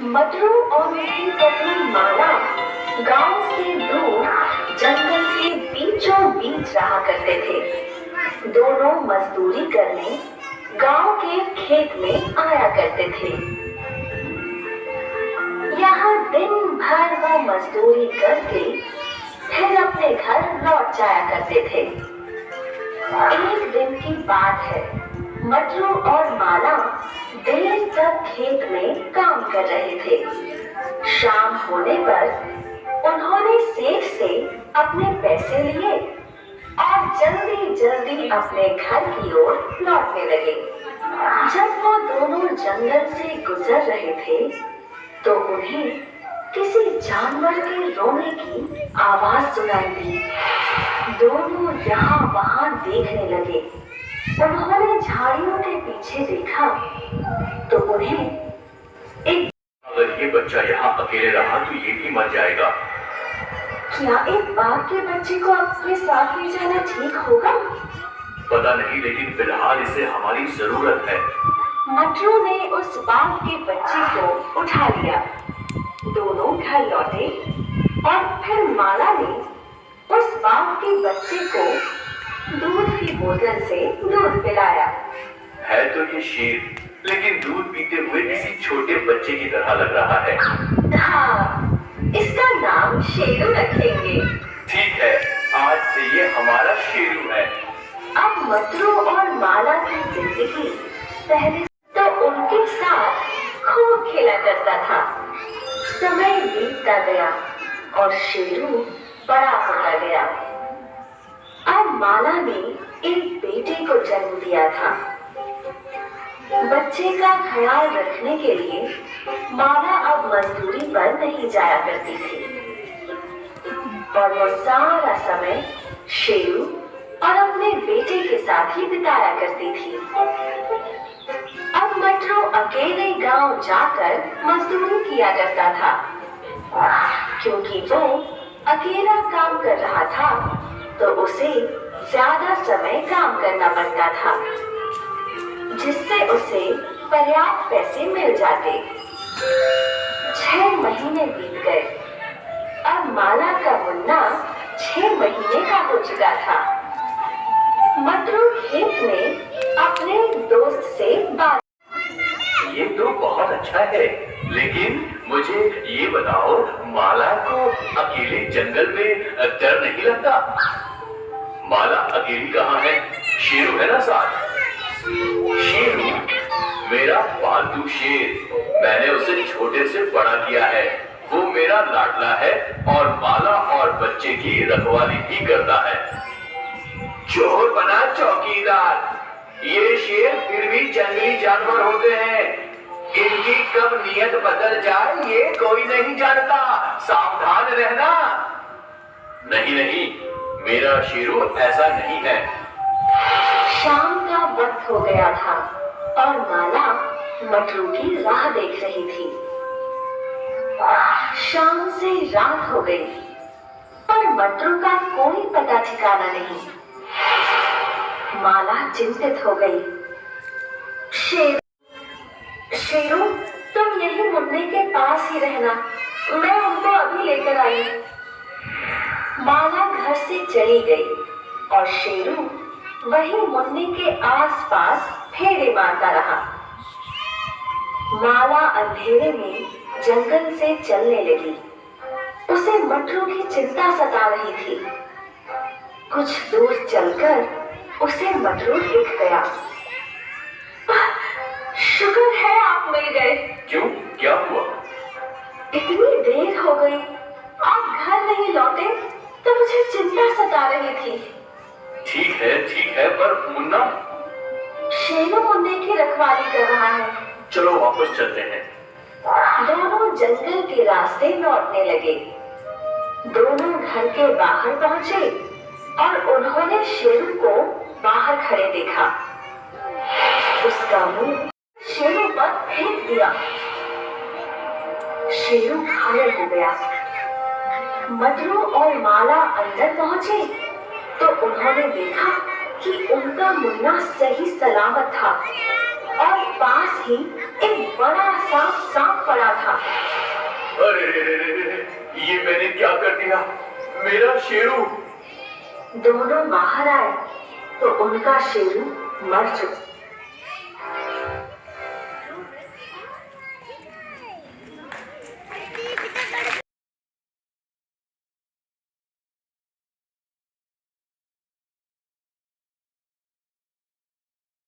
मटरू और उसकी पत्नी माला गांव से दूर जंगल के बीचों बीच रहा करते थे। दोनों मजदूरी करने गांव के खेत में आया करते थे। यहाँ दिन भर वो मजदूरी करके फिर अपने घर लौट जाया करते थे। एक दिन की बात है, मटरू और माला देर तक खेत में काम कर रहे थे। शाम होने पर उन्होंने सेठ से अपने पैसे लिए और जल्दी जल्दी अपने घर की ओर लौटने लगे। जब वो दोनों जंगल से गुजर रहे थे तो उन्हें किसी जानवर के रोने की आवाज सुनाई दी। दोनों यहाँ वहाँ देखने लगे। उन्होंने झाड़ियों के पीछे देखा तो उन्हें एक अगर ये बच्चा यहाँ अकेले रहा तो ये भी मर जाएगा। क्या एक बाघ के बच्चे को अपने साथ ले जाना ठीक होगा? पता नहीं, लेकिन फिलहाल इसे हमारी जरूरत है। मटरू ने उस बाघ के बच्चे को उठा लिया। दोनों घर लौटे और फिर माला ने उस बाघ के बच्चे को दूध की बोतल से दूध पिलाया। है तो ये शेर, लेकिन दूध पीते हुए किसी छोटे बच्चे की तरह लग रहा है। हाँ, इसका नाम शेरू रखेंगे। ठीक है, आज से ये हमारा शेरू है। अब मटरू और माला की जिंदगी पहले तो उनके साथ खूब खेला करता था। समय बीतता गया और शेरू बड़ा होता गया। अब माला ने एक बेटे को जन्म दिया था। बच्चे का ख्याल रखने के लिए माला अब मजदूरी पर नहीं जाया करती थी और वो सारा समय शेरू और अपने बेटे के साथ ही बिताया करती थी। अब मटरू अकेले गांव जाकर मजदूरी किया करता था। क्योंकि वो अकेला काम कर रहा था तो उसे ज्यादा समय काम करना पड़ता था, जिससे उसे पर्याप्त पैसे मिल जाते। 6 महीने बीत गए। अब माला का मुन्ना 6 महीने का हो चुका था। मटरू खेत में अपने दोस्त से बात। ये तो बहुत अच्छा है, लेकिन मुझे ये बताओ, माला को अकेले जंगल में डर नहीं लगता? माला अकेली कहाँ है? शेरू है ना साथ? शेरू मेरा पालतू शेर। मैंने उसे छोटे से बड़ा किया है। वो मेरा लाडला है और माला और बच्चे की रखवाली भी करता है। चोर बना चौकीदार। ये शेर फिर भी जंगली जानवर होते हैं। इनकी कब नियत बदल जाए ये कोई नहीं जानता। सावधान रहना। नहीं नहीं, मेरा शेरू ऐसा नहीं है। शाम का वक्त हो गया था और माला मटरू की राह देख रही थी। शाम से रात हो गई पर मटरू का कोई पता ठिकाना नहीं। माला चिंतित हो गई। शेरू, तुम यही मुन्ने के पास ही रहना, मैं उनको अभी लेकर आई। माला घर से चली गई और शेरू वही मुन्ने के आसपास फेरे मारता रहा। माला अंधेरे में जंगल से चलने लगी। उसे मटरू की चिंता सता रही थी। कुछ दूर चलकर उसे मटरू दिख गया। शुक्र है आप मिल गए। क्यों, क्या हुआ? इतनी देर हो गई, आप घर नहीं लौटे तो मुझे चिंता सता रही थी। ठीक है, पर मुन्ना? शेरू मुन्ने की रखवाली कर रहा है। चलो वापस चलते हैं। दोनों जंगल के रास्ते लौटने लगे। दोनों घर के बाहर पहुंचे और उन्होंने शेरू को बाहर खड़े देखा। उसका मुंह शेरू पर फेंक दिया। शेरू घायल हो गया। मटरू और माला अंदर पहुंचे तो उन्होंने देखा कि उनका मुन्ना सही सलामत था और पास ही एक बड़ा सा सांप पड़ा था। अरे रे रे रे रे रे, ये मैंने क्या कर दिया? मेरा शेरू। दोनों बाहर आए तो उनका शेरू मर चुका।